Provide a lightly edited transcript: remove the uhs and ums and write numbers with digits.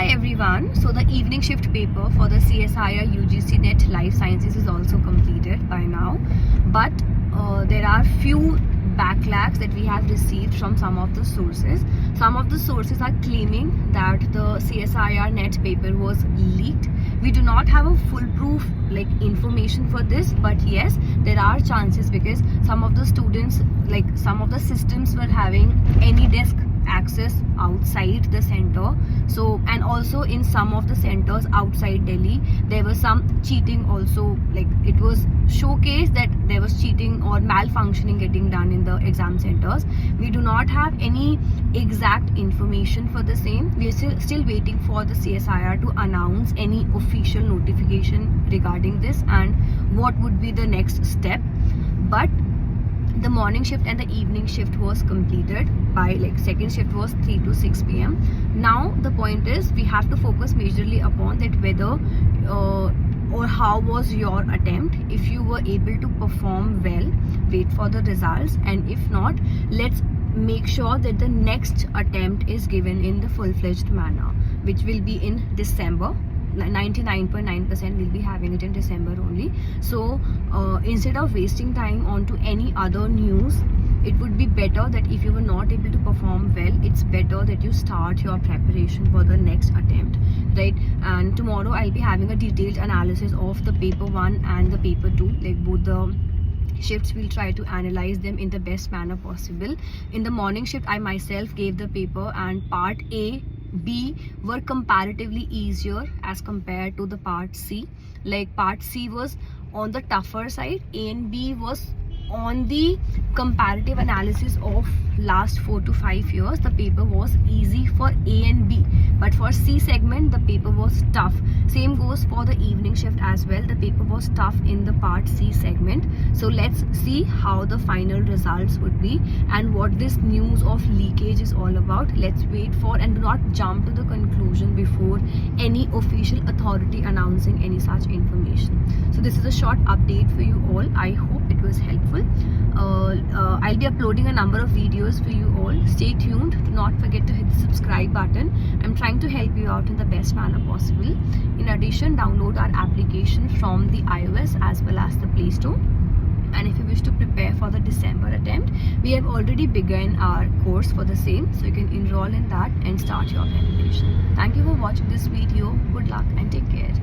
Hi everyone. So the evening shift paper for the CSIR UGC NET Life Sciences is also completed by now, but there are few backlogs that we have received from some of the sources. Some of the sources are claiming that the CSIR NET paper was leaked. We do not have a foolproof information for this, but yes, there are chances because some of the students, some of the systems were having AnyDesk access outside the center. So, and also in some of the centers outside Delhi there was some cheating also, it was showcased that there was cheating or malfunctioning getting done in the exam centers. We do not have any exact information for the same. We are still waiting for the CSIR to announce any official notification regarding this and what would be the next step. But the morning shift and the evening shift was completed by second shift was 3 to 6 p.m. Now the point is we have to focus majorly upon that whether or how was your attempt. If you were able to perform well, wait for the results, and if not, let's make sure that the next attempt is given in the full-fledged manner, which will be in December. 99.9% will be having it in December only. So instead of wasting time onto any other news, it would be better that if you were not able to perform well, it's better that you start your preparation for the next attempt, right? And tomorrow I'll be having a detailed analysis of the paper 1 and the paper 2, both the shifts. We'll try to analyze them in the best manner possible. In the morning shift, I myself gave the paper, and part A, B were comparatively easier as compared to the part C. Part C was on the tougher side, A and B was on the comparative analysis of last 4 to 5 years. The paper was easy for A and B, but for C segment the paper was tough. Same goes for the evening shift as well. The paper was tough in the part C segment. So let's see how the final results would be and what this news of leakage is all about. Let's wait for, and do not jump to the conclusion before any official authority announcing any such information. So this is a short update for you all. I hope it was helpful. I'll be uploading a number of videos for you all. Stay tuned. Do not forget to hit the subscribe button. I'm trying to help you out in the best manner possible. In addition, download our application from the iOS as well as the Play Store. And if you wish to prepare for the December attempt, we have already begun our course for the same, so you can enroll in that and start your preparation. Thank you for watching this video. Good luck and take care.